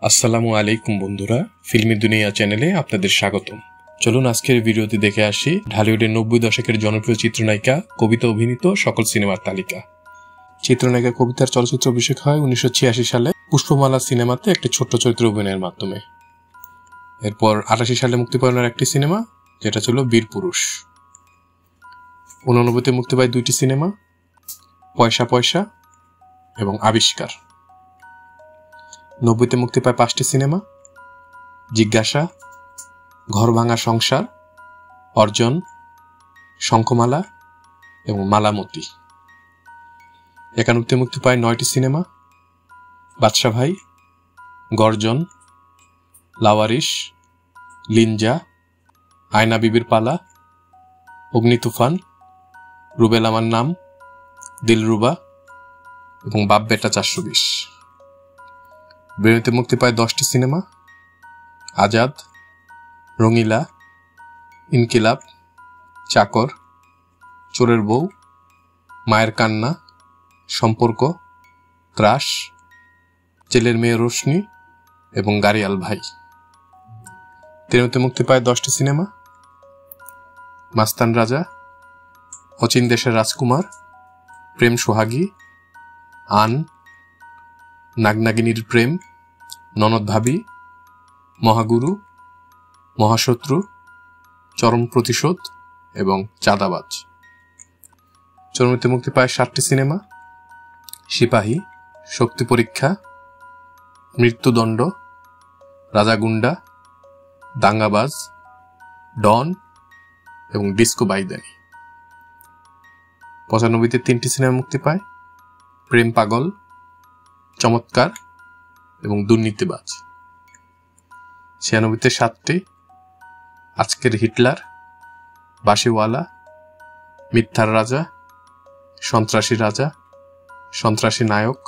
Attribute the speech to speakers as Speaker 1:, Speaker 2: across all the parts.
Speaker 1: আসসালামু আলাইকুম বন্ধুরা, ফিল্মি দুনিয়া চ্যানেলে আপনাদের স্বাগতম। চলুন আজকের ভিডিওতে দেখে আসি ঢালিউডের 90 দশকের জনপ্রিয় চিত্রনায়িকা কবিতা অভিনীত সকল সিনেমার তালিকা। চিত্রনায়িকা কবিতার চলচ্চিত্র অভিষেক হয় 1986 সালে পুষ্পমালা সিনেমাতে একটি ছোট্ট চরিত্র অভিনয়ের মাধ্যমে। এরপর 88 সালে মুক্তি পায় একটি সিনেমা, যেটা ছিল বীরপুরুষ। 89তে মুক্তি পায় 2টি সিনেমা, পয়সা পয়সা এবং আবিষ্কার। 90তে মুক্তি পায় 5টি সিনেমা, জিজ্ঞাসা, ঘর ভাঙা সংসার, অর্জন, শঙ্খমালা এবং মালামতি। 91তে মুক্তি পায় 9টি সিনেমা, বাদশা ভাই, গর্জন, লাওয়ারিশ, লিনজা, আয়না বিবির পালা, অগ্নি তুফান, রুবেল আমার নাম, দিলরুবা এবং বাপ বেটা 420। 92তে মুক্তি পায় 10টি সিনেমা, আজাদ, রঙিলা, ইনকিলাব, চাকর, চোরের বউ, মায়ের কান্না, সম্পর্ক, ত্রাস, জেলের মেয়ে রোশনি এবং গাড়িয়াল ভাই। 93তে মুক্তি পায় 10টি সিনেমা, মাস্তান রাজা, অচিন দেশের রাজকুমার, প্রেম সোহাগী, আন, নাগনাগিনীর প্রেম, ননদ ভাবি, মহাগুরু, মহাশত্রু, চরম প্রতিশোধ এবং চাঁদাবাজ। 94তে মুক্তি পায় 7টি সিনেমা, সিপাহী, শক্তি পরীক্ষা, মৃত্যুদণ্ড, রাজা গুন্ডা, দাঙ্গাবাজ, ডন এবং ডিস্কো বাইদানি। 95তে 3টি সিনেমা মুক্তি পায়, প্রেম পাগল, চমৎকার এবং দুর্নীতিবাজ। 96তে 7টি, আজকের হিটলার, বাসিওয়ালা, মিথ্যার রাজা, সন্ত্রাসী রাজা, সন্ত্রাসী নায়ক,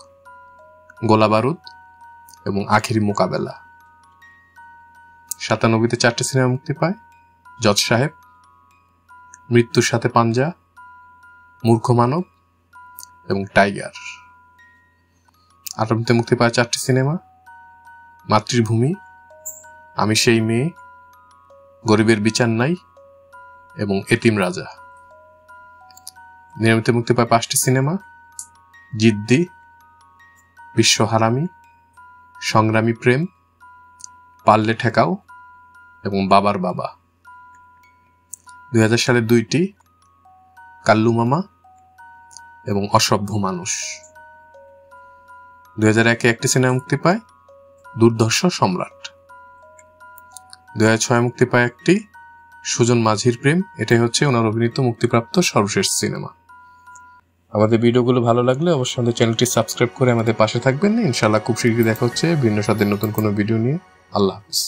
Speaker 1: গোলাবারুদ এবং আখেরি মোকাবেলা। 97তে 4টি সিনেমা মুক্তি পায়, জজ সাহেব, মৃত্যুর সাথে পাঞ্জা, মূর্খ মানব এবং টাইগার। 98তে মুক্তি পায় 4টি সিনেমা, মাতৃভূমি, আমি সেই মেয়ে, গরিবের বিচার নাই এবং এতিম রাজা। 99তে মুক্তি পায় 5টি সিনেমা, জিদ্দি, বিশ্ব হারামি, সংগ্রামী প্রেম, পারলে ঠেকাও এবং বাবার বাবা। 2000 সালে 2টি, কাল্লু মামা এবং অসভ্য মানুষ। 2001-এ 1টি সিনেমা মুক্তি পায়, দুর্ধর্ষ সম্রাট। 2006-এ মুক্তি পায় 1টি, সুজন মাঝির প্রেম। এটাই হচ্ছে ওনার অভিনীত মুক্তিপ্রাপ্ত সর্বশেষ সিনেমা। আমাদের ভিডিওগুলো ভালো লাগলে অবশ্যই আমাদের চ্যানেলটি সাবস্ক্রাইব করে আমাদের পাশে থাকবেন। ইনশাআল্লাহ খুব শীঘ্রই দেখা হচ্ছে ভিন্ন স্বাদের নতুন কোনো ভিডিও নিয়ে। আল্লাহ হাফেজ।